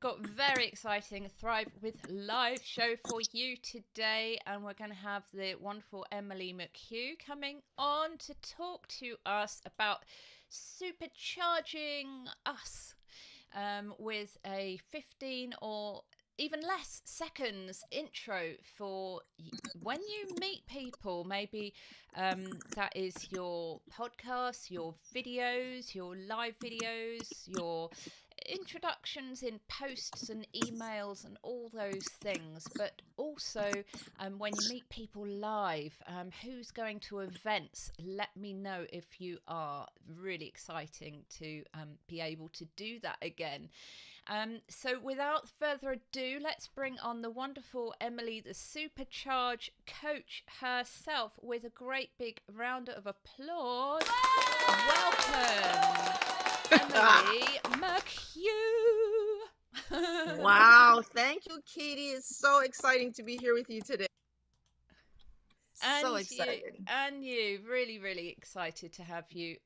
got very exciting Thrive with Live show for you today, and we're going to have the wonderful Emily McHugh coming on to talk to us about supercharging us with a 15 or even less seconds intro for when you meet people. Maybe that is your podcast, your videos, your live videos, your introductions in posts and emails and all those things, but also when you meet people live, who's going to events, let me know if you are. Really exciting to be able to do that again. So without further ado, let's bring on the wonderful Emily, the Supercharge coach herself, with a great big round of applause. Welcome, Emily McHugh. Wow, thank you, Katy. It's so exciting to be here with you today. So excited. You, really, really excited to have you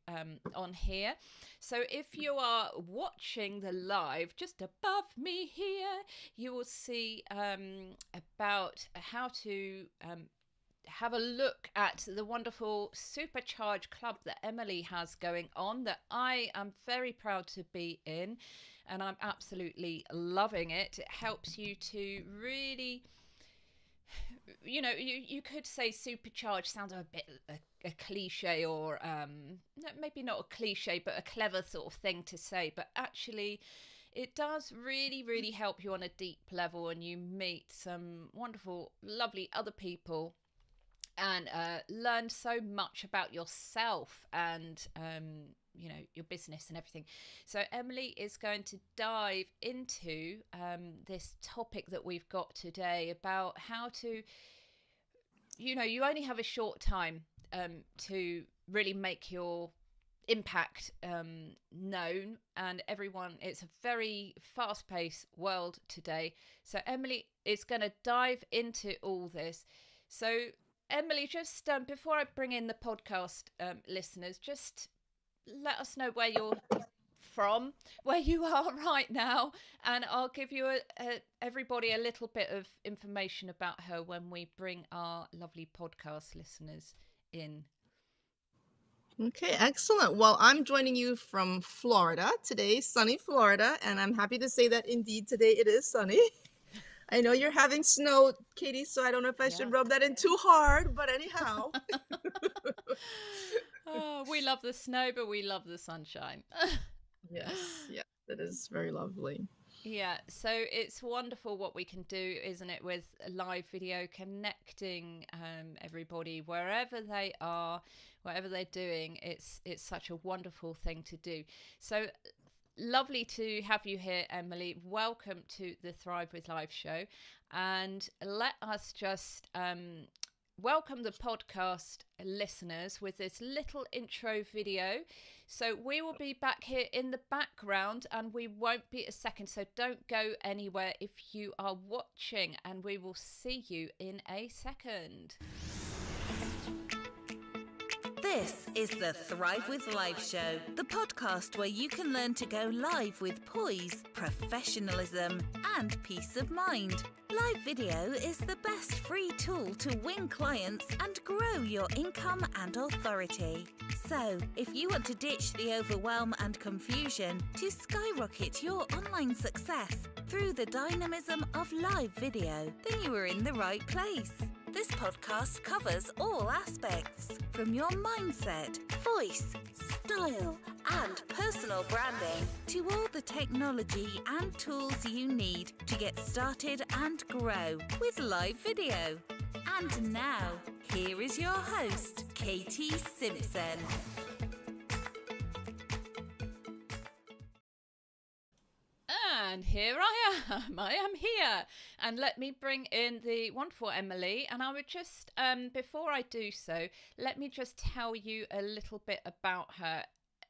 on here. So if you are watching the live, just above me here, you will see about how to have a look at the wonderful Supercharge Club that Emily has going on, that I am very proud to be in, and I'm absolutely loving it. It helps you to really, you know, you could say supercharge sounds a bit a cliche, or maybe not a cliche, but a clever sort of thing to say, but actually it does really, really help you on a deep level, and you meet some wonderful, lovely other people and learn so much about yourself and you know, your business and everything. So Emily is going to dive into this topic that we've got today about how to, you know, you only have a short time to really make your impact known, and everyone, it's a very fast-paced world today. So Emily is going to dive into all this. So Emily, just before I bring in the podcast listeners, just let us know where you're from, where you are right now, and I'll give you everybody a little bit of information about her when we bring our lovely podcast listeners in. Okay, excellent. Well, I'm joining you from Florida today, sunny Florida, and I'm happy to say that indeed today it is sunny. I know you're having snow, Katy, so I don't know if I should rub that in too hard, but anyhow. Oh, we love the snow, but we love the sunshine. Yes, it is very lovely. Yeah, so it's wonderful what we can do, isn't it, with a live video, connecting everybody wherever they are, whatever they're doing. It's such a wonderful thing to do. So lovely to have you here, Emily. Welcome to the Thrive with Live show, and let us just welcome the podcast listeners with this little intro video. So we will be back here in the background, and we won't be a second, so don't go anywhere if you are watching, and we will see you in a second. This is the Thrive with Live show, the podcast where you can learn to go live with poise, professionalism, and peace of mind. Live video is the best free tool to win clients and grow your income and authority. So, if you want to ditch the overwhelm and confusion to skyrocket your online success through the dynamism of live video, then you are in the right place. This podcast covers all aspects, from your mindset, voice, style, and personal branding to all the technology and tools you need to get started and grow with live video. And now, here is your host, Katy Simpson. And here I am here, and let me bring in the wonderful Emily. And I would just, before I do so, let me just tell you a little bit about her.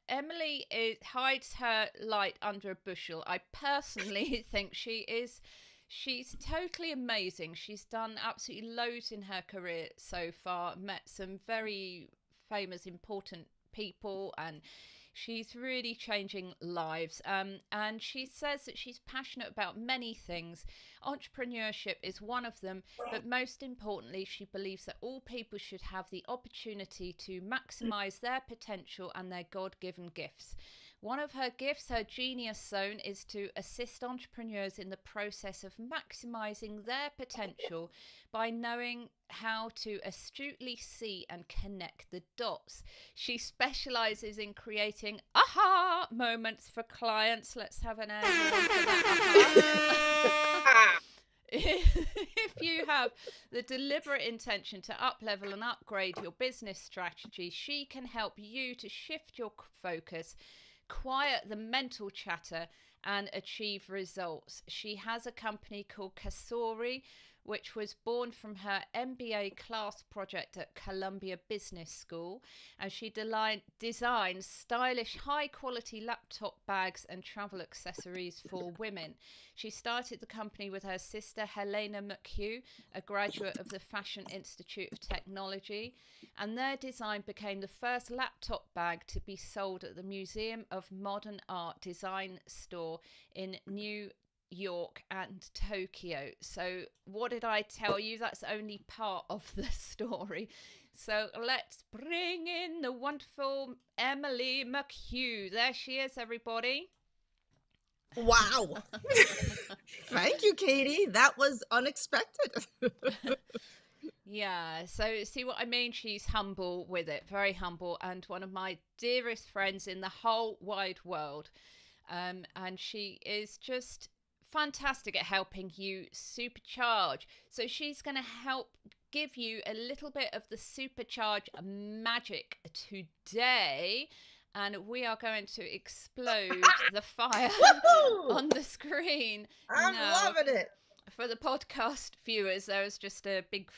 Emily hides her light under a bushel. I personally think she's totally amazing. She's done absolutely loads in her career so far, met some very famous, important people, and She's really changing lives. And she says that she's passionate about many things. Entrepreneurship is one of them, but most importantly, she believes that all people should have the opportunity to maximize their potential and their God-given gifts. One of her gifts, her genius zone, is to assist entrepreneurs in the process of maximizing their potential by knowing how to astutely see and connect the dots. She specializes in creating aha moments for clients. Let's have an air horn for that aha. If you have the deliberate intention to up-level and upgrade your business strategy, she can help you to shift your focus, quiet the mental chatter, and achieve results. She has a company called Kasori, which was born from her MBA class project at Columbia Business School, and she designs stylish, high-quality laptop bags and travel accessories for women. She started the company with her sister, Emily McHugh, a graduate of the Fashion Institute of Technology, and their design became the first laptop bag to be sold at the Museum of Modern Art design store in New York and Tokyo. So what did I tell you? That's only part of the story. So let's bring in the wonderful Emily McHugh. There she is, everybody. Wow. Thank you, Katie. That was unexpected. Yeah, so see what I mean? She's humble with it, very humble, and one of my dearest friends in the whole wide world. And she is just fantastic at helping you supercharge. So she's going to help give you a little bit of the supercharge magic today, and we are going to explode the fire on the screen. I'm loving it. For the podcast viewers, there was just a big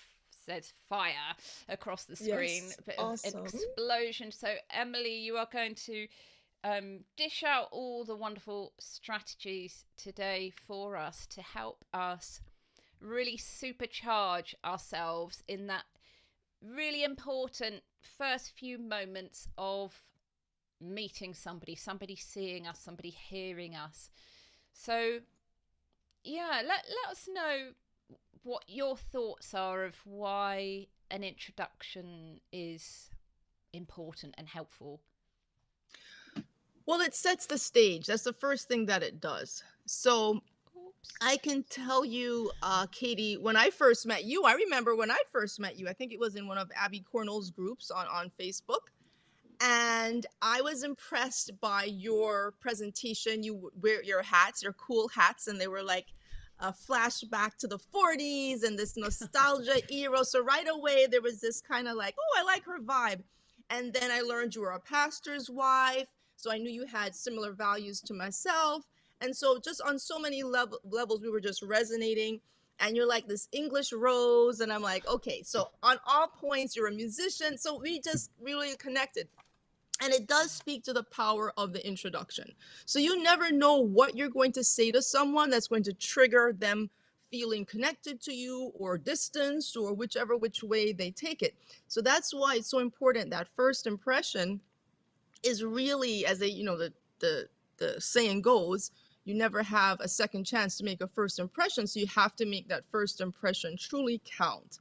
says fire across the screen. Yes, A bit awesome. of explosion. So Emily, you are going to dish out all the wonderful strategies today for us to help us really supercharge ourselves in that really important first few moments of meeting somebody seeing us, somebody hearing us. So yeah, let us know what your thoughts are of why an introduction is important and helpful. Well, it sets the stage. That's the first thing that it does. So I can tell you, Katie, when I first met you, I remember when I first met you, I think it was in one of Abby Cornell's groups on Facebook. And I was impressed by your presentation. You wear your hats, your cool hats, and they were like a flashback to the 40s and this nostalgia era. So right away, there was this kind of like, oh, I like her vibe. And then I learned you were a pastor's wife. So I knew you had similar values to myself. And so just on so many levels, we were just resonating. And you're like this English rose. And I'm like, okay, so on all points, you're a musician. So we just really connected. And it does speak to the power of the introduction. So you never know what you're going to say to someone that's going to trigger them feeling connected to you or distanced or which way they take it. So that's why it's so important that first impression is really, as the saying goes, you never have a second chance to make a first impression. So you have to make that first impression truly count.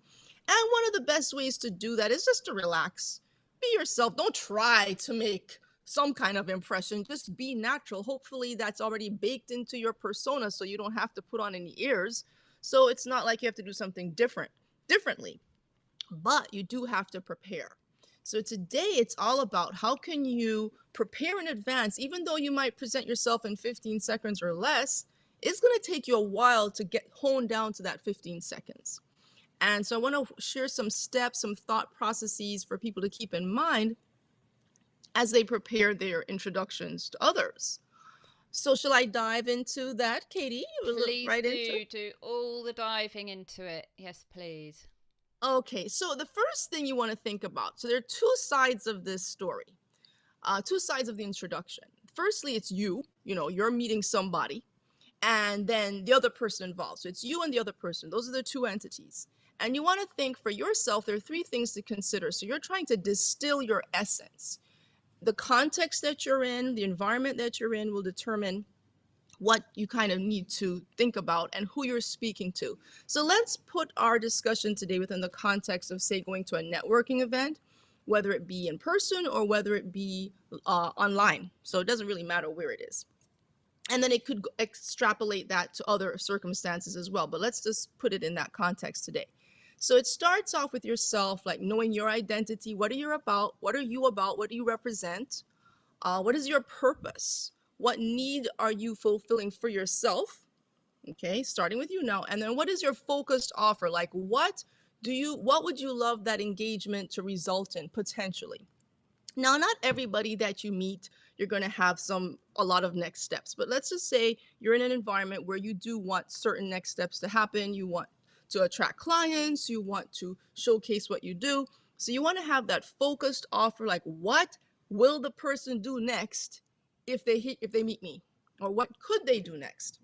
And one of the best ways to do that is just to relax. Be yourself. Don't try to make some kind of impression. Just be natural. Hopefully that's already baked into your persona so you don't have to put on any airs. So it's not like you have to do something differently. But you do have to prepare. So today it's all about how can you prepare in advance. Even though you might present yourself in 15 seconds or less, it's going to take you a while to get honed down to that 15 seconds. And so I want to share some steps, some thought processes for people to keep in mind as they prepare their introductions to others. So shall I dive into that, Katie? Please do all the diving into it. Yes, please. Okay, so the first thing you want to think about, so there are two sides of this story, two sides of the introduction. Firstly, it's you're meeting somebody, and then the other person involved. So it's you and the other person. Those are the two entities. And you want to think for yourself, there are three things to consider. So you're trying to distill your essence. the context that you're in, the environment that you're in will determine what you kind of need to think about and who you're speaking to. So let's put our discussion today within the context of, say, going to a networking event, whether it be in person or whether it be online. So it doesn't really matter where it is. And then it could extrapolate that to other circumstances as well. But let's just put it in that context today. So it starts off with yourself, like knowing your identity. What are you about? What are you about? What do you represent? What is your purpose? What need are you fulfilling for yourself? Okay, starting with you now. And then what is your focused offer? Like what would you love that engagement to result in potentially? Now, not everybody that you meet, you're going to have a lot of next steps, but let's just say you're in an environment where you do want certain next steps to happen. You want to attract clients, you want to showcase what you do. So you want to have that focused offer, like what will the person do next if they meet me, or what could they do next?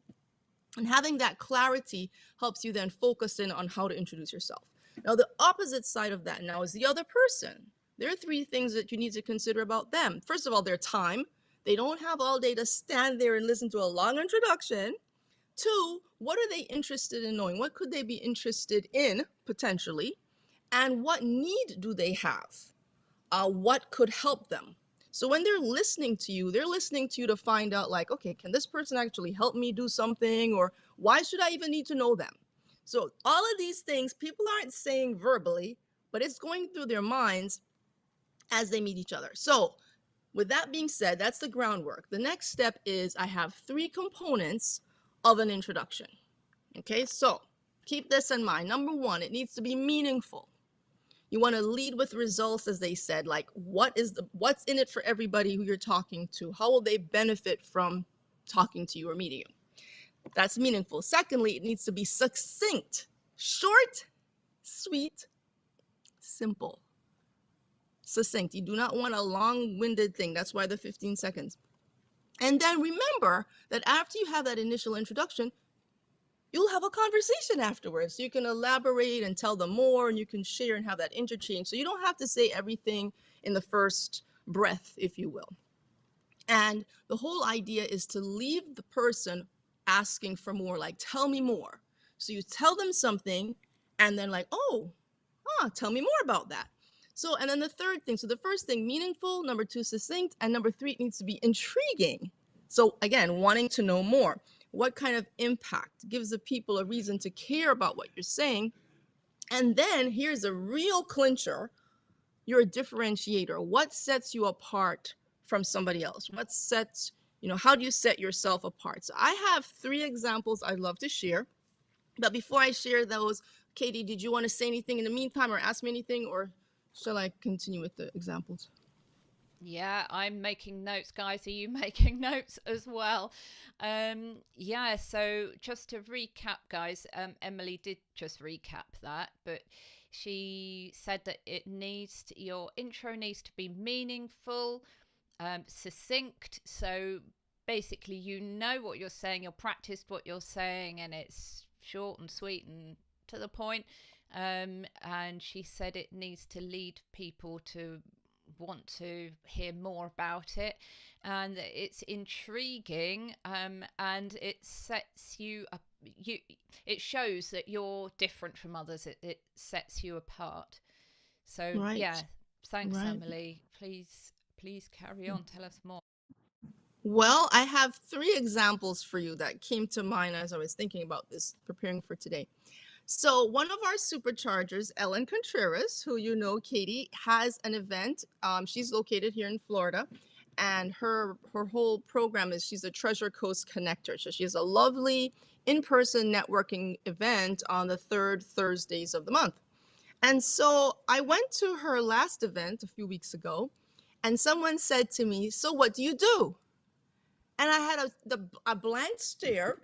And having that clarity helps you then focus in on how to introduce yourself. Now, the opposite side of that now is the other person. There are 3 things that you need to consider about them. First of all, their time. They don't have all day to stand there and listen to a long introduction. 2, what are they interested in knowing? What could they be interested in potentially? And what need do they have? What could help them? So when they're listening to you to find out, like, okay, can this person actually help me do something? Or why should I even need to know them? So all of these things people aren't saying verbally, but it's going through their minds as they meet each other. So with that being said, that's the groundwork. The next step is I have 3 components of an introduction. Okay, so keep this in mind. Number 1, it needs to be meaningful. You want to lead with results, as they said, like what's in it for everybody who you're talking to? How will they benefit from talking to you or meeting you? That's meaningful. Secondly, it needs to be succinct, short, sweet, simple. Succinct. You do not want a long-winded thing. That's why the 15 seconds. And then remember that after you have that initial introduction, you'll have a conversation afterwards. So you can elaborate and tell them more, and you can share and have that interchange. So you don't have to say everything in the first breath, if you will. And the whole idea is to leave the person asking for more, like, tell me more. So you tell them something and then like, tell me more about that. So, and then the third thing, so the first thing, meaningful, number 2, succinct, and number 3, it needs to be intriguing. So again, wanting to know more. What kind of impact gives the people a reason to care about what you're saying? And then here's a real clincher, you're a differentiator. What sets you apart from somebody else? What sets, how do you set yourself apart? So I have 3 examples I'd love to share. But before I share those, Katy, did you want to say anything in the meantime or ask me anything, or shall I continue with the examples? Yeah, I'm making notes, guys. Are you making notes as well? Yeah, so just to recap, guys, Emily did just recap that, but she said that your intro needs to be meaningful, succinct. So basically, you know what you're saying, you'll practice what you're saying, and it's short and sweet and to the point. And she said it needs to lead people to want to hear more about it, and it's intriguing, and it sets you up. It shows that you're different from others. It sets you apart. So Right. Yeah, thanks, Right. Emily. Please carry on. Tell us more. Well, I have 3 examples for you that came to mind as I was thinking about this, preparing for today. So one of our superchargers, Ellen Contreras, who you know, Katy, has an event. She's located here in Florida, and her whole program is she's a Treasure Coast connector. So she has a lovely in-person networking event on the 3rd Thursdays of the month. And so I went to her last event a few weeks ago, and someone said to me, "So what do you do?" And I had a blank stare,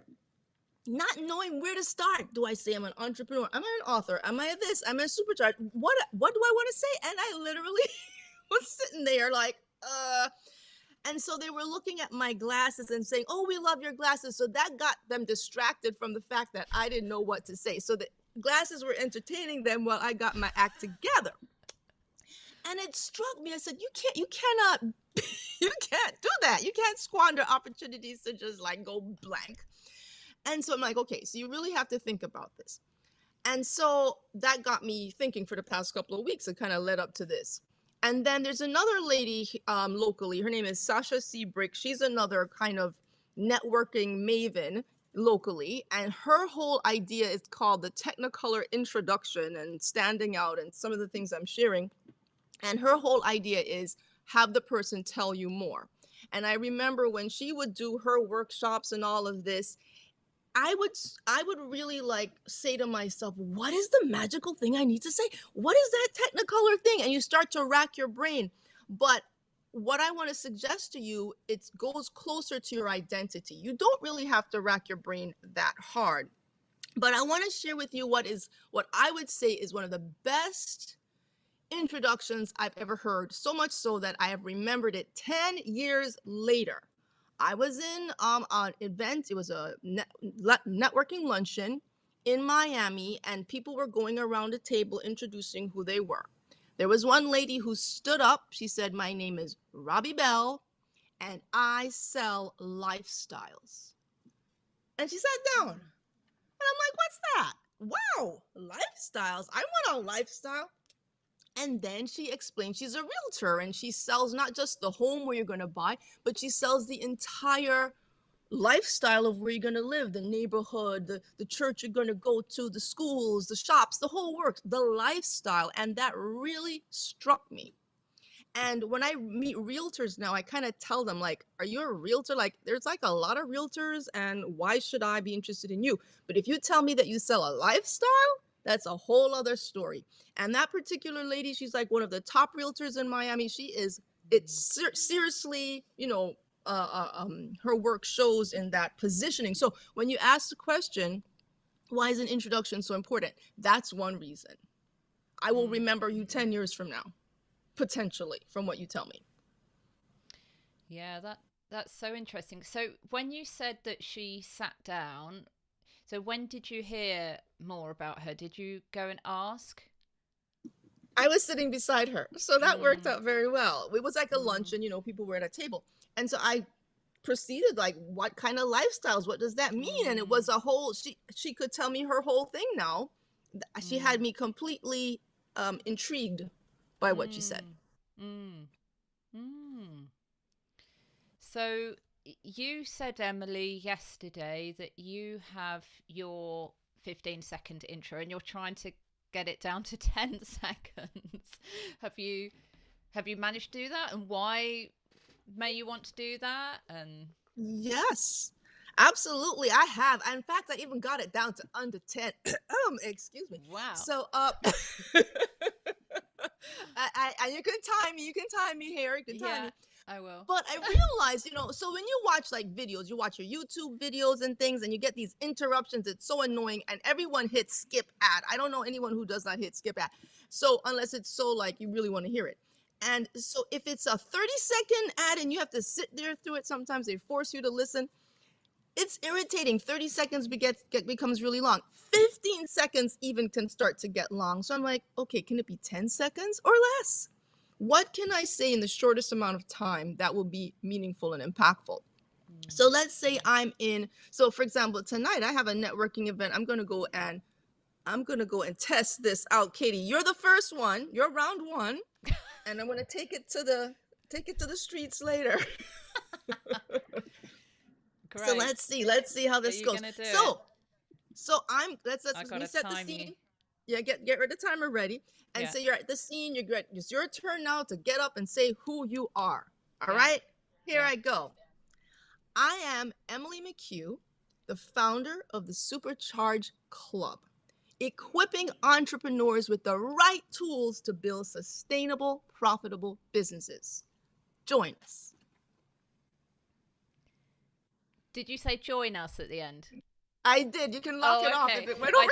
not knowing where to start. Do I say I'm an entrepreneur? Am I an author? Am I this? Am I a supercharger? What do I want to say? And I literally was sitting there like, And so they were looking at my glasses and saying, "Oh, we love your glasses." So that got them distracted from the fact that I didn't know what to say. So the glasses were entertaining them while I got my act together. And it struck me. I said, you cannot, you can't do that. You can't squander opportunities to just like go blank. And so I'm like, okay, so you really have to think about this. And so that got me thinking for the past couple of weeks. It kind of led up to this. And then there's another lady locally. Her name is Sasha Seabrick. She's another kind of networking maven locally. And her whole idea is called the Technicolor Introduction and Standing Out and some of the things I'm sharing. And her whole idea is have the person tell you more. And I remember when she would do her workshops and all of this, I would really like say to myself, what is the magical thing I need to say? What is that Technicolor thing? And you start to rack your brain. But what I want to suggest to you, it goes closer to your identity. You don't really have to rack your brain that hard. But I want to share with you what I would say is one of the best introductions I've ever heard. So much so that I have remembered it 10 years later. I was in an event. It was a networking luncheon in Miami, and people were going around a table introducing who they were. There was one lady who stood up. She said, "My name is Robbie Bell, and I sell lifestyles." And she sat down. And I'm like, what's that? Wow, lifestyles. I want a lifestyle. And then she explained she's a realtor and she sells not just the home where you're going to buy, but she sells the entire lifestyle of where you're going to live, the neighborhood, the church you're going to go to, the schools, the shops, the whole works, the lifestyle. And that really struck me. And when I meet realtors now, I kind of tell them, like, are you a realtor? Like, there's like a lot of realtors, and why should I be interested in you? But if you tell me that you sell a lifestyle, that's a whole other story. And that particular lady, she's like one of the top realtors in Miami. Seriously, her work shows in that positioning. So when you ask the question, why is an introduction so important? That's one reason. I will remember you 10 years from now, potentially, from what you tell me. Yeah, that's so interesting. So when you said that she sat down, so when did you hear more about her? Did you go and ask? I was sitting beside her, so that worked out very well. It was like a luncheon, people were at a table. And so I proceeded, like, what kind of lifestyles? What does that mean? And it was a whole, she could tell me her whole thing now. She had me completely intrigued by what she said. So you said, Emily, yesterday that you have your 15-second intro and you're trying to get it down to 10 seconds. Have you managed to do that? And why may you want to do that? And yes, absolutely, I have. In fact, I even got it down to under 10. Excuse me. Wow. So you can time me here. You can time me. I will. But I realized, so when you watch like videos, you watch your YouTube videos and things, and you get these interruptions, it's so annoying, and everyone hits skip ad. I don't know anyone who does not hit skip ad. So unless it's so like you really want to hear it. And so if it's a 30-second ad and you have to sit there through it, sometimes they force you to listen. It's irritating. 30 seconds becomes really long. 15 seconds even can start to get long. So I'm like, okay, can it be 10 seconds or less? What can I say in the shortest amount of time that will be meaningful and impactful? So let's say so for example, tonight I have a networking event. I'm going to go and test this out. Katy, you're the first one. You're round one. And I'm going to take it to the streets later. Great. So let's see how this goes. So let's reset the scene. Yeah, get rid of the timer ready. And so you're at the scene, it's your turn now to get up and say who you are. All right? Here I go. I am Emily McHugh, the founder of the Supercharge Club, equipping entrepreneurs with the right tools to build sustainable, profitable businesses. Join us. Did you say join us at the end? I did. You can lock it off if it went over.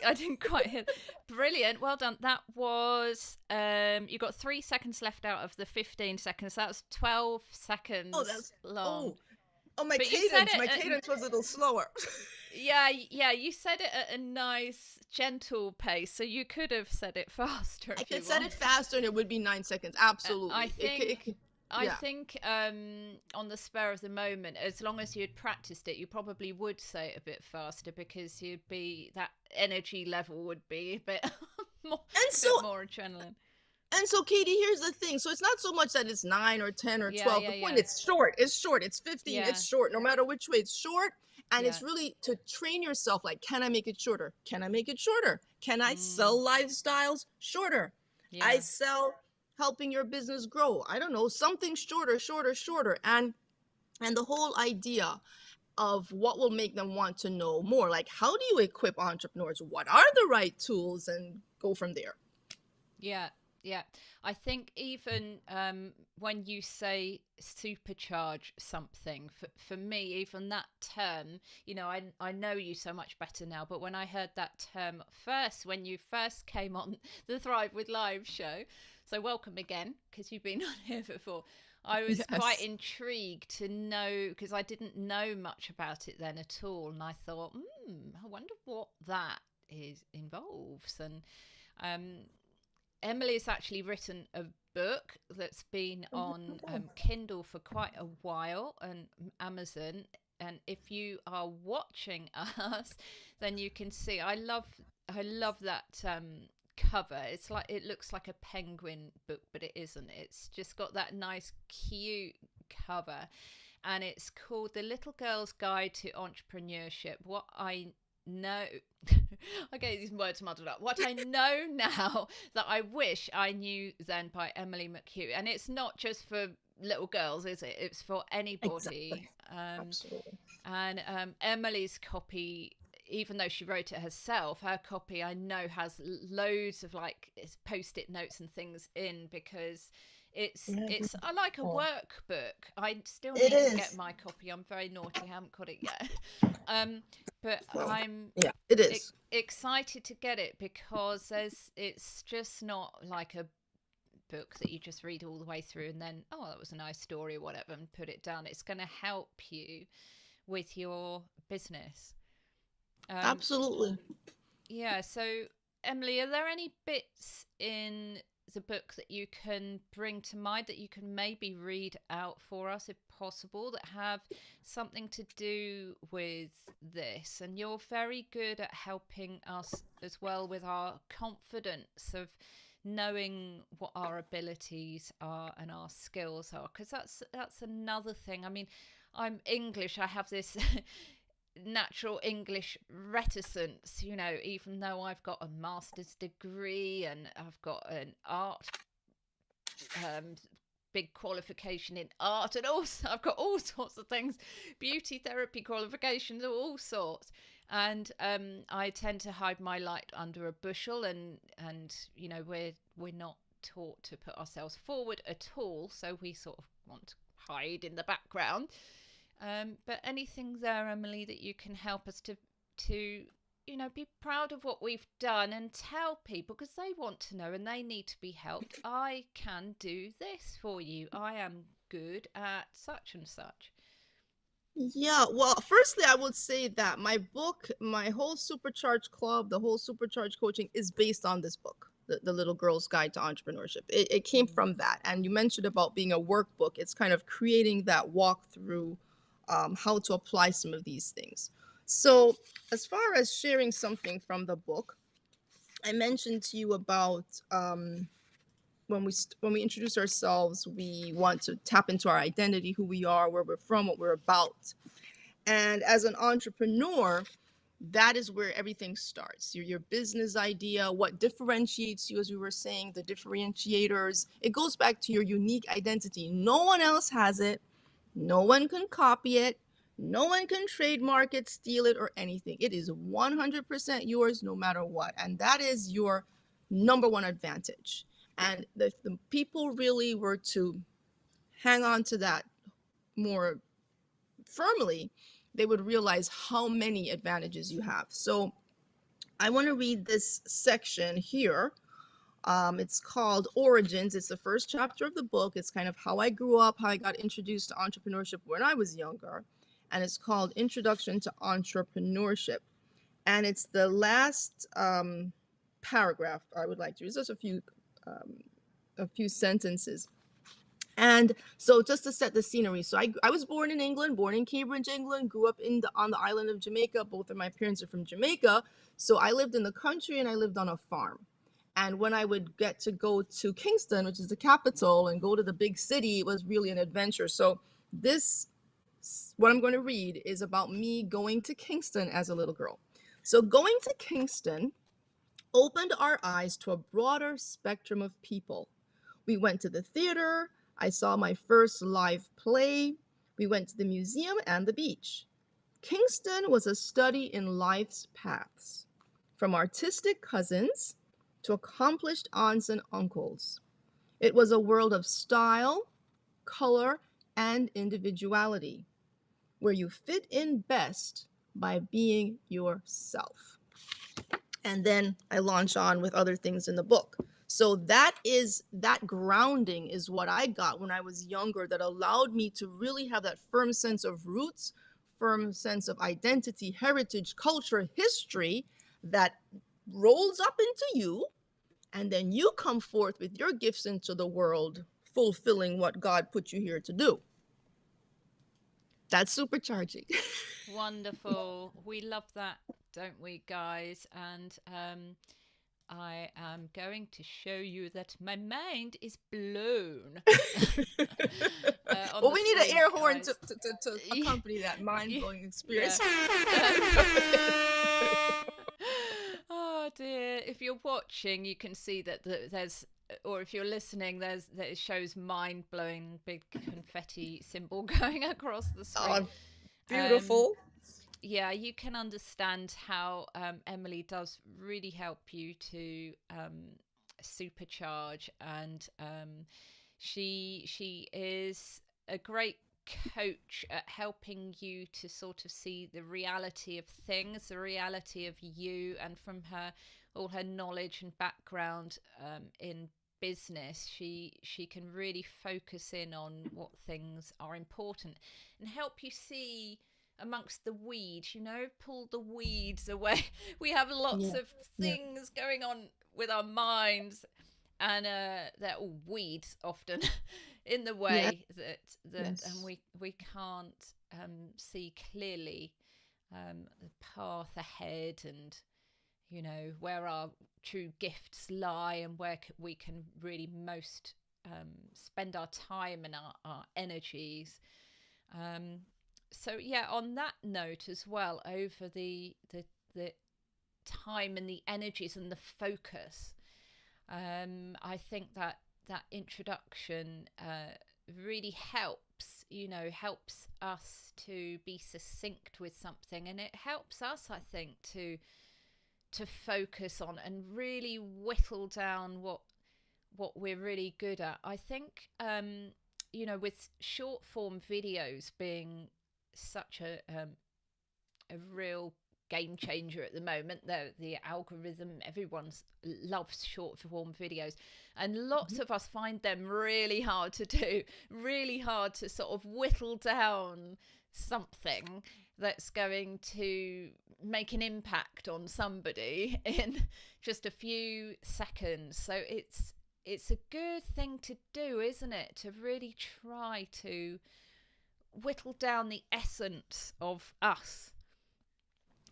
I didn't quite hear. Brilliant. Well done. That was, you got 3 seconds left out of the 15 seconds. That was 12 seconds long. Oh, my cadence was a little slower. Yeah, you said it at a nice, gentle pace, so you could have said it faster if I you could said want. it faster and it would be 9 seconds. I Absolutely. think I Yeah. think on the spur of the moment, as long as you'd practiced it, you probably would say it a bit faster because you'd be that energy level would be a bit more, And a so bit more adrenaline. And so, Katie, here's the thing. So it's not so much that it's 9 or 10 or Yeah, 12. yeah, The point, yeah, it's short. It's short. It's 15. yeah, It's short. No matter which way, it's short. And yeah, it's really to train yourself. Like, can I make it shorter? Can I make it shorter? Can I mm, sell lifestyles shorter? I yeah, sell helping your business grow. I don't know, something shorter, shorter, shorter. And the whole idea of what will make them want to know more. Like, how do you equip entrepreneurs? What are the right tools? And go from there. yeah, yeah. I think even when you say supercharge something, for me, even that term, I know you so much better now, but when I heard that term first, when you first came on the Thrive with Live show, so welcome again, because you've been on here before. I was quite Yes. intrigued to know, because I didn't know much about it then at all, and I thought, I wonder what that involves. And um, Emily's actually written a book that's been on Kindle for quite a while and Amazon. And if you are watching us, then you can see. I love that cover. It's like it looks like a penguin book, but it isn't. It's just got that nice, cute cover, and it's called "The Little Girl's Guide to Entrepreneurship." What I know I get these words muddled up. What I know now that I wish I knew then, by Emily McHugh. And it's not just for little girls, is it? It's for anybody. Exactly. Absolutely. And Emily's copy, even though she wrote it herself, her copy I know has loads of like post-it notes and things in, because it's I like a workbook. I still It need to get is. my copy. I'm very naughty. I haven't got it yet. But Well, I'm yeah, it is. excited to get it, because it's just not like a book that you just read all the way through and then, oh, that was a nice story or whatever, and put it down. It's going to help you with your business. Absolutely. Yeah. So, Emily, are there any bits in the book that you can bring to mind that you can maybe read out for us, if possible, that have something to do with this? And you're very good at helping us as well with our confidence of knowing what our abilities are and our skills are, because that's another thing. I mean, I'm English. I have this natural English reticence, even though I've got a master's degree and I've got an art big qualification in art, and also I've got all sorts of things, beauty therapy qualifications, all sorts. And I tend to hide my light under a bushel, and we're not taught to put ourselves forward at all, so we sort of want to hide in the background. But anything there, Emily, that you can help us to be proud of what we've done and tell people, because they want to know and they need to be helped. I can do this for you. I am good at such and such. Yeah, well, firstly, I would say that my book, my whole Supercharge Club, the whole Supercharge Coaching is based on this book, The Little Girl's Guide to Entrepreneurship. It came from that. And you mentioned about being a workbook. It's kind of creating that walkthrough, how to apply some of these things. So, as far as sharing something from the book, I mentioned to you about when we introduce ourselves, we want to tap into our identity, who we are, where we're from, what we're about. And as an entrepreneur, that is where everything starts. Your business idea, what differentiates you, as we were saying, the differentiators. It goes back to your unique identity. No one else has it. No one can copy it. No one can trademark it, steal it, or anything. It is 100% yours no matter what. And that is your number one advantage. And if the people really were to hang on to that more firmly, they would realize how many advantages you have. So I want to read this section here. It's called Origins. It's the first chapter of the book. It's kind of how I grew up, how I got introduced to entrepreneurship when I was younger. and it's called Introduction to Entrepreneurship. And it's the last paragraph I would like to use. Just a few sentences. And so just to set the scenery, so I was born in England, born in Cambridge, England, grew up on the island of Jamaica. Both of my parents are from Jamaica. So I lived in the country and I lived on a farm. And when I would get to go to Kingston, which is the capital, and go to the big city, it was really an adventure. So what I'm going to read is about me going to Kingston as a little girl. So going to Kingston opened our eyes to a broader spectrum of people. We went to the theater. I saw my first live play. We went to the museum and the beach. Kingston was a study in life's paths, from artistic cousins to accomplished aunts and uncles. It was a world of style, color, and individuality, where you fit in best by being yourself. And then I launch on with other things in the book. So that grounding is what I got when I was younger, that allowed me to really have that firm sense of roots, firm sense of identity, heritage, culture, history that rolls up into you. And then you come forth with your gifts into the world, fulfilling what God put you here to do. That's supercharging. Wonderful. We love that, don't we, guys? And I am going to show you that my mind is blown. Well, we need an air horn to accompany that mind-blowing experience. Oh dear. If you're watching, you can see that there's, or if you're listening, it shows mind-blowing big confetti symbol going across the screen. Oh, beautiful. Yeah, you can understand how Emily does really help you to supercharge, and she is a great coach at helping you to sort of see the reality of things, the reality of you, and from all her knowledge and background in business, she can really focus in on what things are important and help you see amongst the weeds, pull the weeds away. We have lots of things going on with our minds, and they're all weeds often in the way and we can't see clearly the path ahead, and where our true gifts lie, and where we can really most spend our time and our energies. So on that note as well, over the time and the energies and the focus, I think that introduction really helps us to be succinct with something, and it helps us, I think, to focus on and really whittle down what we're really good at. I think with short form videos being such a real game changer at the moment, the algorithm, everyone loves short form videos, and lots of us find them really hard to do, really hard to sort of whittle down something that's going to make an impact on somebody in just a few seconds. So it's a good thing to do, isn't it, to really try to whittle down the essence of us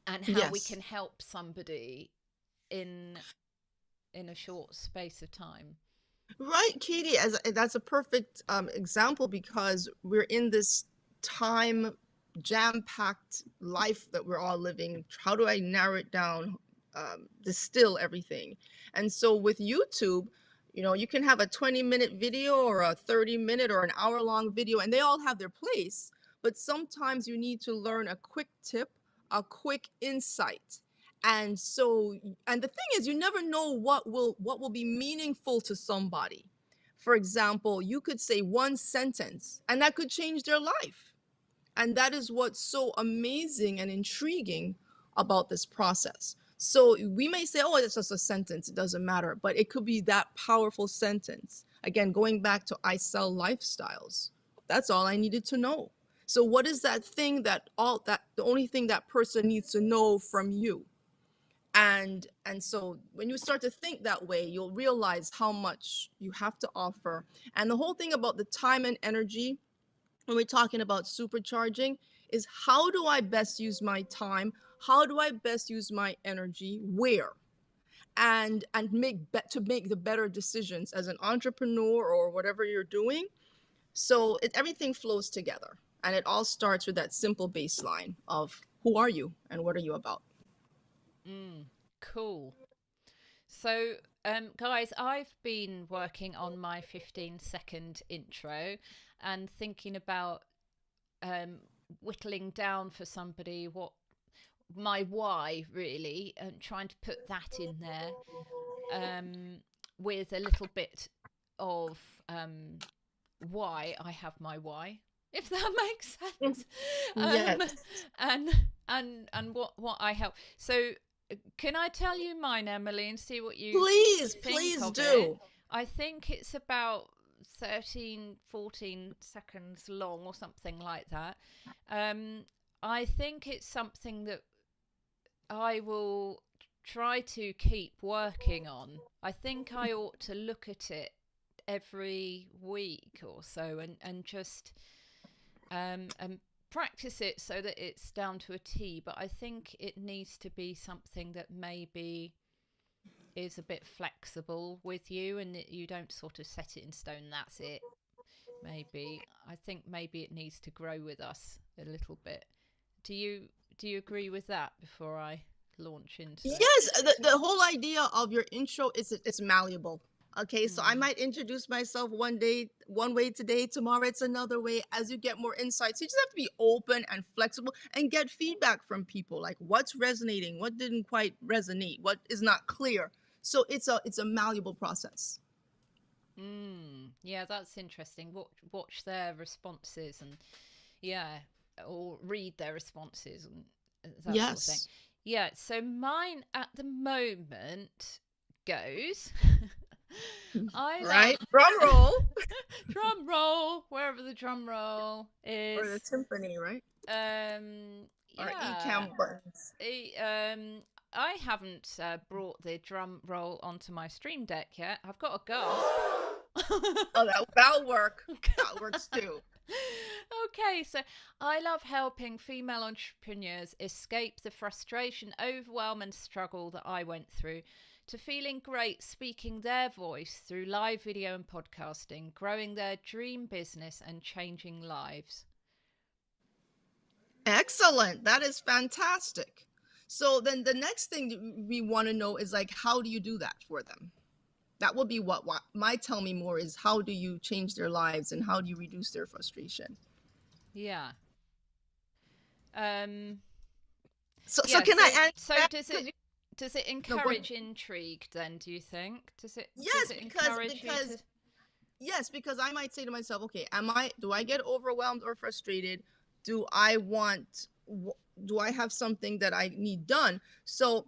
and how we can help somebody in a short space of time. Right, Katie, that's a perfect example, because we're in this time jam-packed life that we're all living. How do I narrow it down, distill everything? And so with YouTube, you can have a 20-minute video or a 30-minute or an hour-long video, and they all have their place. But sometimes you need to learn a quick tip, a quick insight. And the thing is, you never know what will be meaningful to somebody. For example, you could say one sentence, and that could change their life. And that is what's so amazing and intriguing about this process. So we may say, oh, it's just a sentence, it doesn't matter. But it could be that powerful sentence. Again, going back to I sell lifestyles. That's all I needed to know. So what is that thing that the only thing that person needs to know from you? And so when you start to think that way, you'll realize how much you have to offer. And the whole thing about the time and energy, when we're talking about supercharging, is how do I best use my time? How do I best use my energy? Where? And to make the better decisions as an entrepreneur or whatever you're doing. So everything flows together, and it all starts with that simple baseline of who are you and what are you about. Cool. So, guys, I've been working on my 15-second intro and thinking about whittling down for somebody what my why really, and trying to put that in there with a little bit of why I have my why, if that makes sense. Yes. And what I help. So can I tell you mine, Emily, and see what you Please of do. it? I think it's about 13-14 seconds long or something like that. I think it's something that I will try to keep working on. I think I ought to look at it every week or so and just and practice it so that it's down to a T. But I think it needs to be something that maybe is a bit flexible with you, and that you don't sort of set it in stone. That's it. Maybe I think maybe it needs to grow with us a little bit. Do you agree with that before I launch into it? Yes, the whole idea of your intro is it's malleable. Okay, so I might introduce myself one day, one way today, tomorrow it's another way as you get more insights. You just have to be open and flexible and get feedback from people, like what's resonating, what didn't quite resonate, what is not clear. So it's a malleable process. Yeah, that's interesting. Watch their responses and or read their responses and that sort of thing. Yes. Yeah, so mine at the moment goes. Right? Drum roll. Drum roll, wherever the drum roll is. Or the timpani, right? Or Ecamm buttons. I haven't brought the drum roll onto my stream deck yet. I've got a go. Oh, that'll work. That works too. Okay, so I love helping female entrepreneurs escape the frustration, overwhelm, and struggle that I went through, to feeling great speaking their voice through live video and podcasting, growing their dream business, and changing lives. Excellent. That is fantastic. So then the next thing we want to know is like, how do you do that for them? That will be what my tell me more is, how do you change their lives and how do you reduce their frustration? Yeah. So can I answer? So does it encourage intrigue then, do you think? Does it encourage you to... Yes, because I might say to myself, okay, do I get overwhelmed or frustrated? Do I have something that I need done? So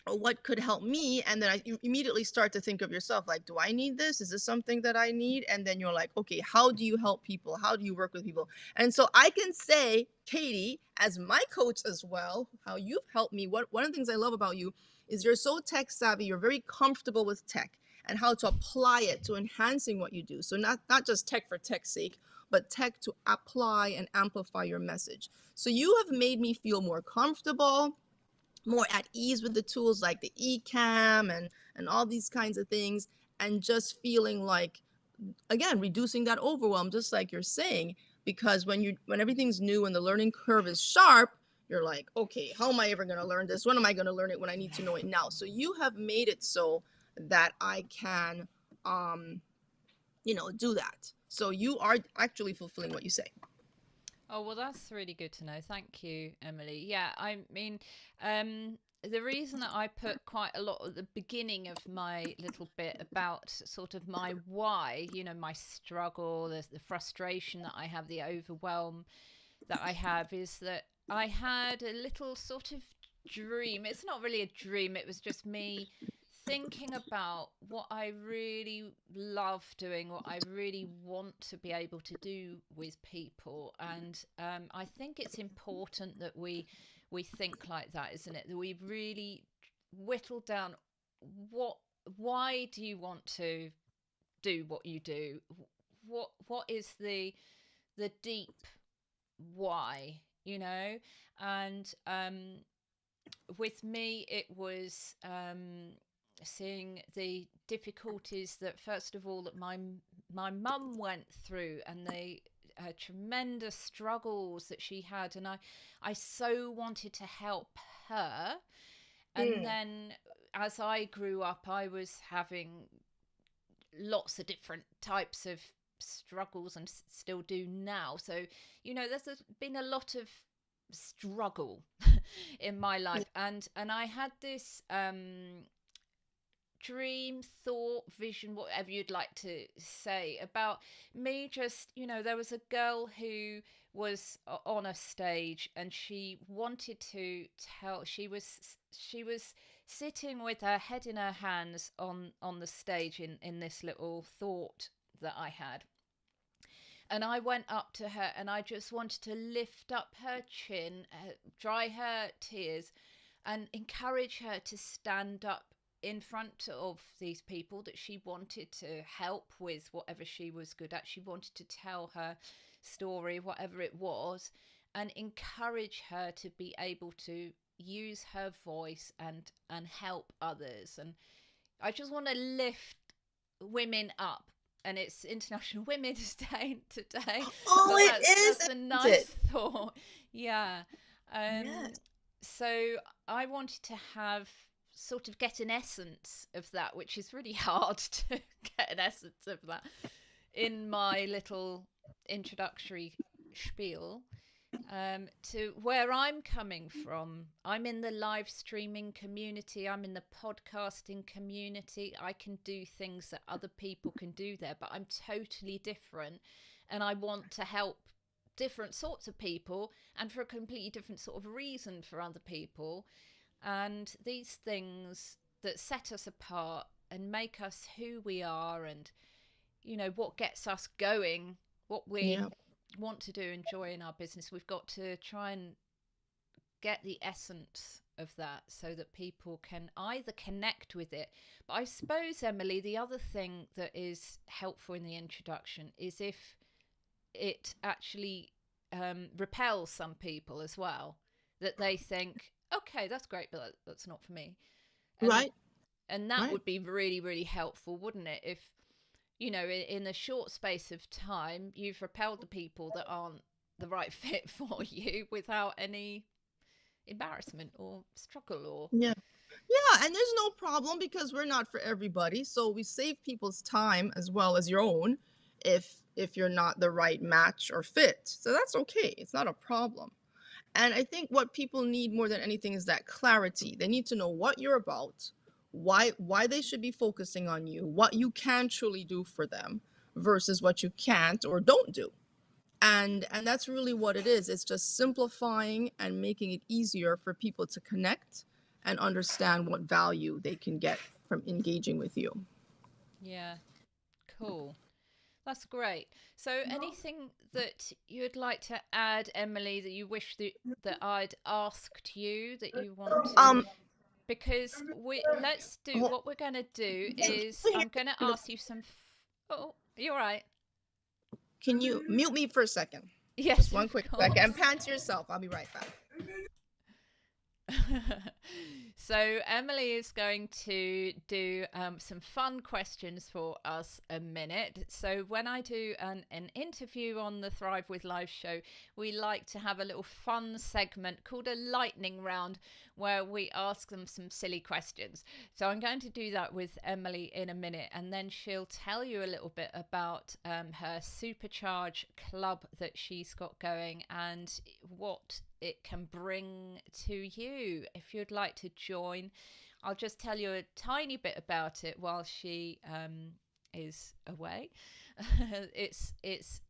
what could help me? And then you immediately start to think of yourself, like, do I need this? Is this something that I need? And then you're like, okay, how do you help people? How do you work with people? And so I can say, Katy, as my coach as well, how you've helped me. One of the things I love about you is you're so tech savvy. You're very comfortable with tech and how to apply it to enhancing what you do. So not just tech for tech's sake, but tech to apply and amplify your message. So you have made me feel more comfortable, more at ease with the tools like the Ecamm and all these kinds of things, and just feeling like, again, reducing that overwhelm, just like you're saying, because when everything's new and the learning curve is sharp, you're like, okay, how am I ever going to learn this? When am I going to learn it when I need to know it now? So you have made it so that I can, do that. So you are actually fulfilling what you say. Oh, well, that's really good to know. Thank you, Emily. Yeah, I mean, the reason that I put quite a lot at the beginning of my little bit about sort of my why, my struggle, the frustration that I have, the overwhelm that I have, is that I had a little sort of dream. It's not really a dream. It was just me thinking about what I really love doing, what I really want to be able to do with people, and I think it's important that we think like that, isn't it? That we really whittle down why do you want to do what you do? What is the deep why, you know? And with me, it was seeing the difficulties that, first of all, that my mum went through, and the tremendous struggles that she had, and I so wanted to help her. And then as I grew up, I was having lots of different types of struggles, and still do now. So, you know, there's been a lot of struggle in my life, and I had this dream, thought, vision, whatever you'd like to say, about me. Just, you know, there was a girl who was on a stage, and she wanted to tell, she was sitting with her head in her hands on the stage in this little thought that I had. And I went up to her, and I just wanted to lift up her chin, dry her tears, and encourage her to stand up in front of these people that she wanted to help with whatever she was good at. She wanted to tell her story, whatever it was, and encourage her to be able to use her voice and help others. And I just want to lift women up. And it's International Women's Day today. Oh, so that's a nice thought. Yeah. Yes. So I wanted to have sort of get an essence of that, which is really hard to get an essence of that in my little introductory spiel. To where I'm coming from. I'm in the live streaming community. I'm in the podcasting community. I can do things that other people can do there, but I'm totally different. And I want to help different sorts of people, and for a completely different sort of reason for other people. And these things that set us apart and make us who we are, and, you know, what gets us going, what we want to do, enjoy in our business, we've got to try and get the essence of that so that people can either connect with it. But I suppose, Emily, the other thing that is helpful in the introduction is if it actually repels some people as well, that they think, okay, that's great, but that's not for me. And that would be really, really helpful, wouldn't it? If, you know, in a short space of time, you've repelled the people that aren't the right fit for you without any embarrassment or struggle or... Yeah, and there's no problem, because we're not for everybody. So we save people's time as well as your own if you're not the right match or fit. So that's okay. It's not a problem. And I think what people need more than anything is that clarity. They need to know what you're about, why they should be focusing on you, what you can truly do for them versus what you can't or don't do. And that's really what it is. It's just simplifying and making it easier for people to connect and understand what value they can get from engaging with you. Yeah, cool. That's great. So anything that you'd like to add, Emily, that you wish that I'd asked you, that you want to... Because what we're going to do is I'm going to ask you some... Oh, you're right. Can you mute me for a second? Yes. Just one quick second. And pan to yourself. I'll be right back. So Emily is going to do some fun questions for us a minute. So when I do an interview on the Thrive with Life show, we like to have a little fun segment called a lightning round, where we ask them some silly questions. So I'm going to do that with Emily in a minute, and then she'll tell you a little bit about her Supercharge Club that she's got going and what it can bring to you if you'd like to join. I'll just tell you a tiny bit about it while she is away. It's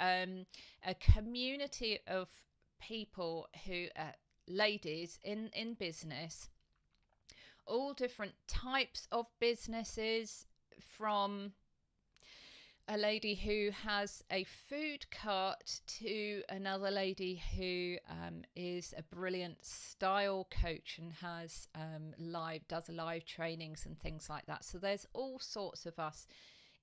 a community of people who ladies in business all different types of businesses, from a lady who has a food cart to another lady who is a brilliant style coach and has does live trainings and things like that. So there's all sorts of us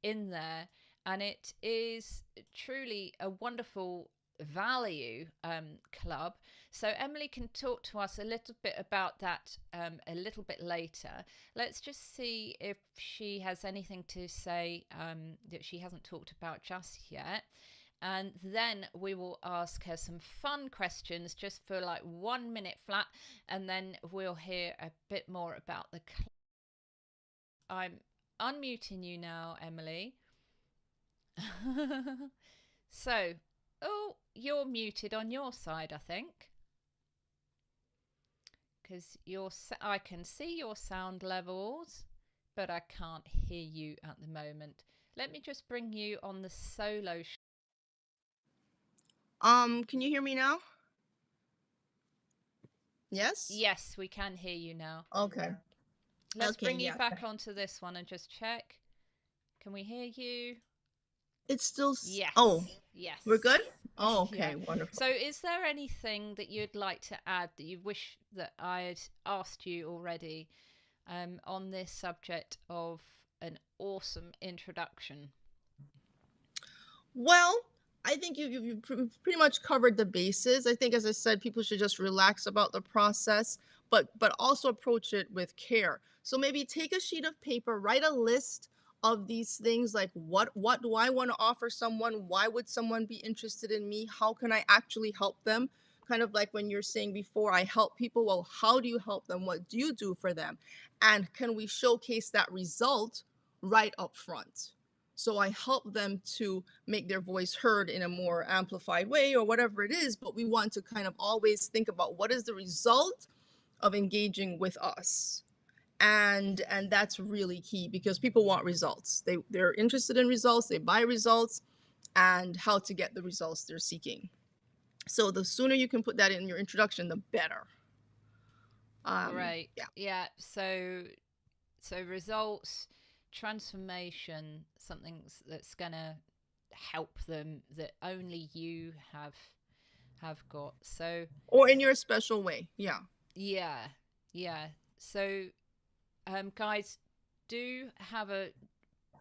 in there, and it is truly a wonderful value club. So Emily can talk to us a little bit about that a little bit later. Let's just see if she has anything to say that she hasn't talked about just yet, and then we will ask her some fun questions just for like 1 minute flat, and then we'll hear a bit more about the club. I'm unmuting you now, Emily. So, oh, you're muted on your side, I think, because I can see your sound levels, but I can't hear you at the moment. Let me just bring you on the solo. Can you hear me now? Yes? Yes, we can hear you now. Okay. Let's bring you back onto this one and just check. Can we hear you? It's still... Yes. Oh, yes. We're good? Oh, okay, Yeah. wonderful. So is there anything that you'd like to add that you wish that I had asked you already on this subject of an awesome introduction? Well, I think you've pretty much covered the bases. I think, as I said, people should just relax about the process, but also approach it with care. So maybe take a sheet of paper, write a list of these things, like what do I want to offer someone? Why would someone be interested in me? How can I actually help them? Kind of like when you're saying before, I help people. Well, how do you help them? What do you do for them? And can we showcase that result right up front? So I help them to make their voice heard in a more amplified way or whatever it is, but we want to kind of always think about what is the result of engaging with us. And that's really key, because people want results. They're interested in results, they buy results, and how to get the results they're seeking. So the sooner you can put that in your introduction, the better. Great. Yeah. So results, transformation, something that's gonna help them that only you have got. So, or in your special way. Yeah. So guys, do have a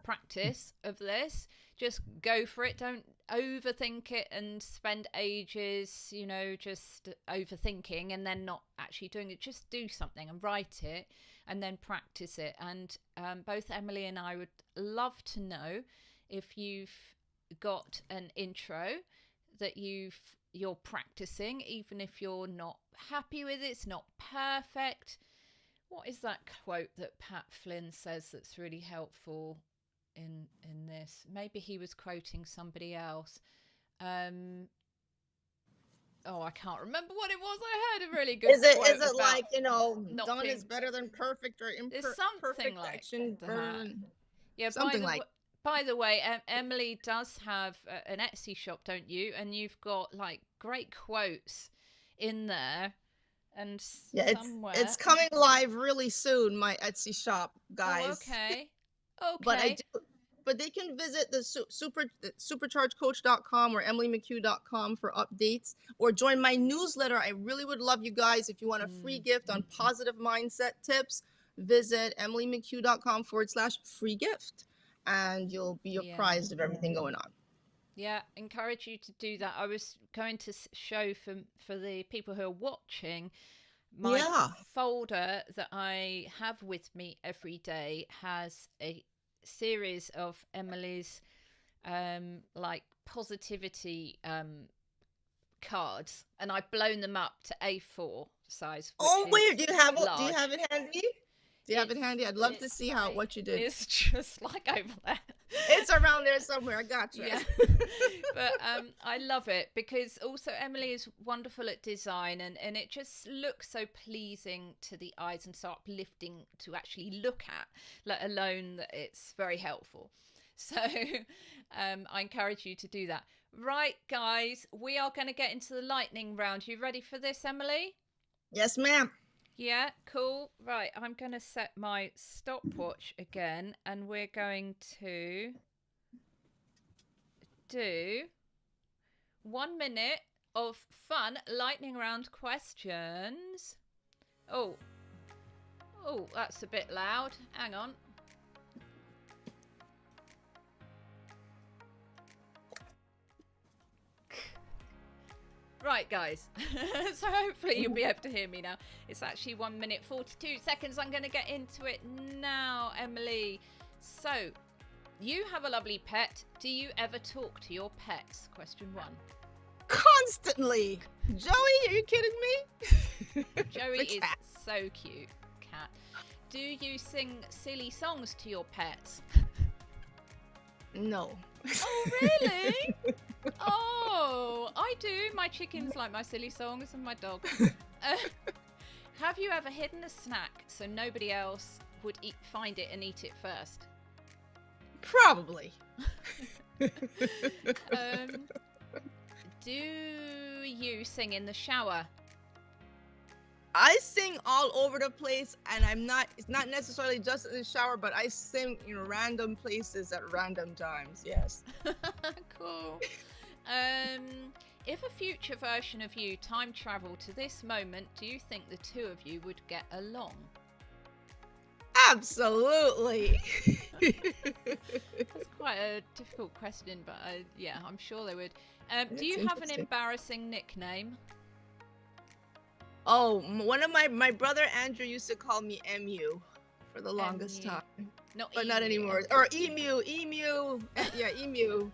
practice of this. Just go for it. Don't overthink it and spend ages, just overthinking and then not actually doing it. Just do something and write it and then practice it. And both Emily and I would love to know if you've got an intro that you're practicing, even if you're not happy with it, it's not perfect. What is that quote that Pat Flynn says that's really helpful in this? Maybe he was quoting somebody else. I can't remember what it was. I heard a really good quote. Is it like, done is better than perfect, or something like action that. Yeah, something like. By the way, Emily does have an Etsy shop, don't you? And you've got like great quotes in there. And yeah, it's coming live really soon, my Etsy shop, guys. Oh, okay. But they can visit the superchargecoach.com or emilymchugh.com for updates, or join my newsletter. I really would love you guys. If you want a free gift on positive mindset tips, visit emilymchugh.com/free gift, and you'll be apprised of everything going on. Yeah, encourage you to do that. I was going to show for the people who are watching, my folder that I have with me every day has a series of Emily's like positivity cards, and I've blown them up to A4 size. Oh, weird. Do you have it handy? Do you have it handy? I'd love to see what you did. It's just like over there. It's around there somewhere. I got you. Yeah. But I love it, because also Emily is wonderful at design, and it just looks so pleasing to the eyes and so uplifting to actually look at, let alone that it's very helpful. So I encourage you to do that. Right, guys, we are going to get into the lightning round. You ready for this, Emily? Yes, ma'am. Yeah, cool. Right, I'm going to set my stopwatch again, and we're going to do 1 minute of fun lightning round questions. Oh, oh, that's a bit loud. Hang on. Right, guys. So hopefully you'll be able to hear me now. It's actually 1 minute 42 seconds. I'm going to get into it now, Emily. So, you have a lovely pet. Do you ever talk to your pets? Question 1. Constantly. Joey, are you kidding me? Joey is so cute, cat. Do you sing silly songs to your pets? No. Oh, really? Oh, I do. My chickens like my silly songs, and my dog. Have you ever hidden a snack so nobody else would find it and eat it first? Probably. Do you sing in the shower? I sing all over the place, and it's not necessarily just in the shower, but I sing in random places at random times. Yes. Cool. If a future version of you time traveled to this moment, do you think the two of you would get along? Absolutely. That's quite a difficult question, but yeah, I'm sure they would. Do you have an interesting. embarrassing nickname? Oh, one of my brother Andrew used to call me MU for the longest MU. time, Not but not emu. anymore. Or emu. Yeah, emu.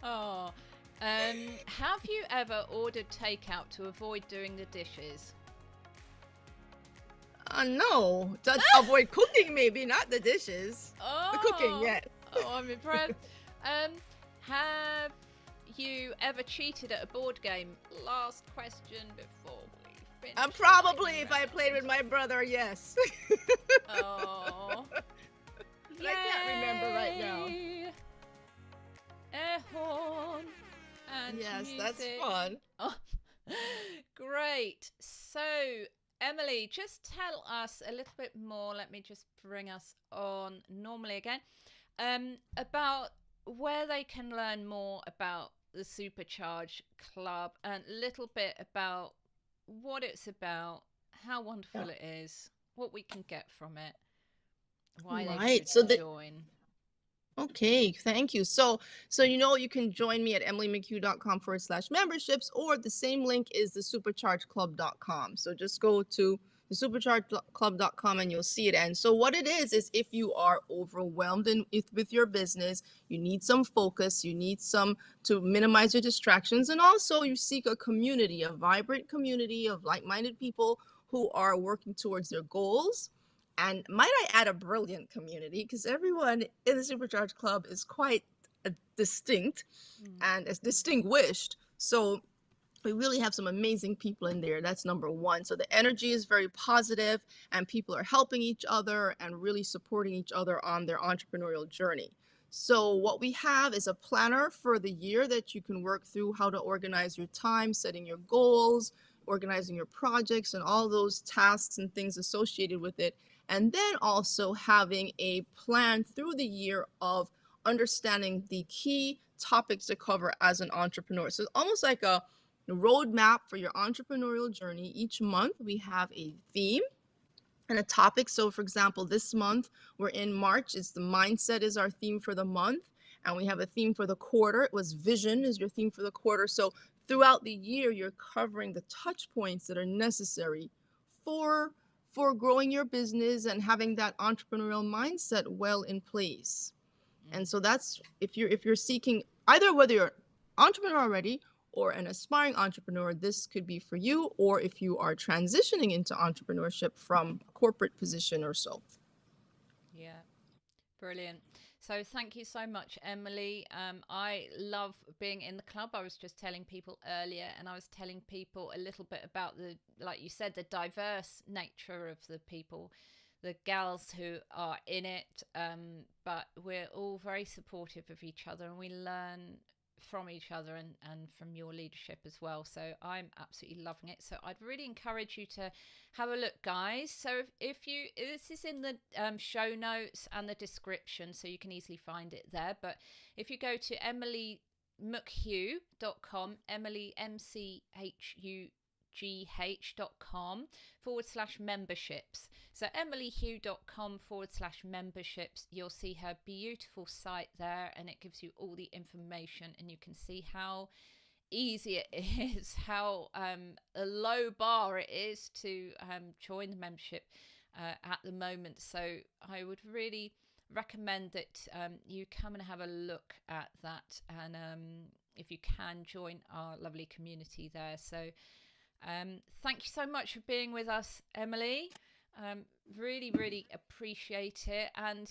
Oh, have you ever ordered takeout to avoid doing the dishes? No, to avoid cooking, maybe not the dishes. Oh, The cooking, yeah. Oh, I'm impressed. Have you ever cheated at a board game? Last question before we finish. Probably if I played with my brother, yes. Oh. But I can't remember right now. Air horn and Yes, music. that's fun. Oh, great. So, Emily, just tell us a little bit more. Let me just bring us on normally again. About where they can learn more about the Supercharge Club and a little bit about what it's about, how wonderful it is, what we can get from it, why they should join. Okay, thank you. So you can join me at emilymchugh.com/memberships, or the same link is the superchargeclub.com. So just go to the superchargeclub.com and you'll see it. And so what it is if you are overwhelmed with your business, you need some focus, you need some to minimize your distractions, and also you seek a community, a vibrant community of like-minded people who are working towards their goals. And might I add, a brilliant community, because everyone in the Supercharge Club is quite distinct and as distinguished. So we really have some amazing people in there. That's number one. So the energy is very positive, and people are helping each other and really supporting each other on their entrepreneurial journey. So what we have is a planner for the year that you can work through how to organize your time, setting your goals, organizing your projects, and all those tasks and things associated with it. And then also having a plan through the year of understanding the key topics to cover as an entrepreneur. So it's almost like a roadmap for your entrepreneurial journey. Each month we have a theme and a topic. So for example, this month we're in March. It's the mindset is our theme for the month. And we have a theme for the quarter. It was vision is your theme for the quarter. So throughout the year, you're covering the touch points that are necessary for growing your business and having that entrepreneurial mindset well in place. And so that's if you're seeking, either whether you're an entrepreneur already or an aspiring entrepreneur, this could be for you, or if you are transitioning into entrepreneurship from a corporate position or so. Yeah, brilliant. So thank you so much, Emily. I love being in the club. I was just telling people earlier, and I was telling people a little bit about like you said, the diverse nature of the people, the gals who are in it. But we're all very supportive of each other, and we learn from each other and from your leadership as well. So I'm absolutely loving it. So I'd really encourage you to have a look, guys. So if you, this is in the show notes and the description, so you can easily find it there. But if you go to emilymchugh.com, Emily MCHUGH.com/memberships. So emilyhugh.com/memberships. You'll see her beautiful site there, and it gives you all the information, and you can see how easy it is, how a low bar it is to join the membership at the moment. So I would really recommend that you come and have a look at that, and if you can, join our lovely community there. So thank you so much for being with us, Emily. Really, really appreciate it. And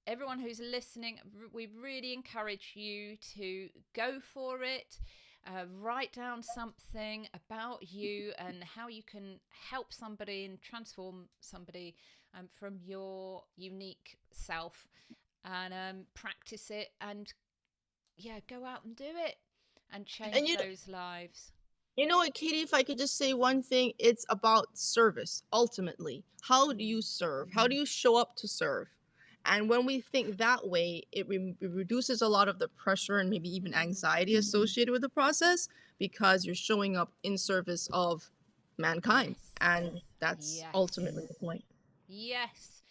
everyone who's listening, we really encourage you to go for it. Write down something about you and how you can help somebody and transform somebody from your unique self, and practice it, and go out and do it and change those lives. You know what, Katie, if I could just say one thing, it's about service, ultimately. How do you serve? How do you show up to serve? And when we think that way, it reduces a lot of the pressure and maybe even anxiety associated with the process, because you're showing up in service of mankind. Yes. And that's ultimately the point. Yes,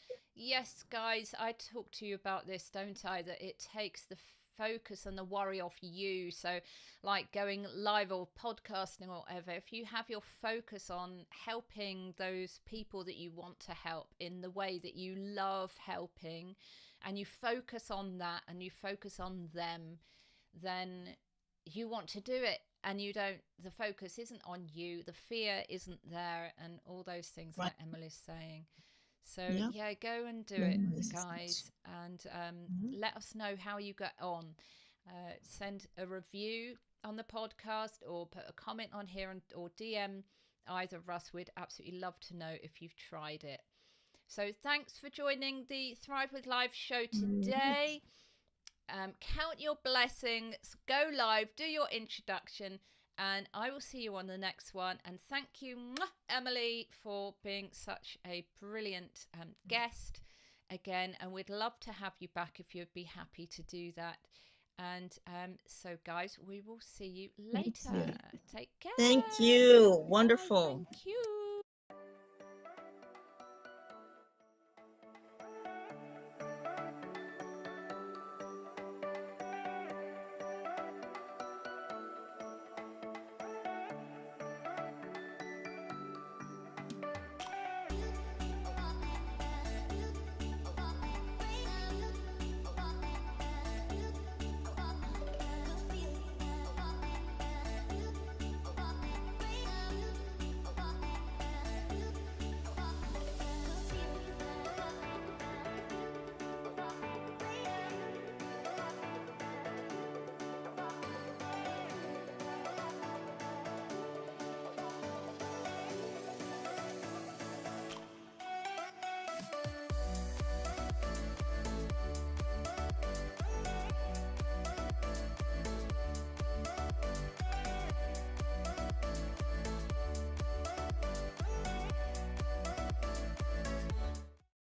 guys, I talk to you about this, don't I? That it takes the focus and the worry off you. So like going live or podcasting or whatever, if you have your focus on helping those people that you want to help in the way that you love helping, and you focus on that and you focus on them, then you want to do it, and you don't, the focus isn't on you, the fear isn't there, and all those things that Emily's saying. So go and do it, guys, and let us know how you got on. Send a review on the podcast, or put a comment on here, or DM either of us. We'd absolutely love to know if you've tried it. So thanks for joining the Thrive with Live show today. Count your blessings, go live, do your introduction, and I will see you on the next one. And thank you, Emily, for being such a brilliant guest again. And we'd love to have you back if you'd be happy to do that. And so, guys, we will see you later. Take care. Thank you. Wonderful. Thank you.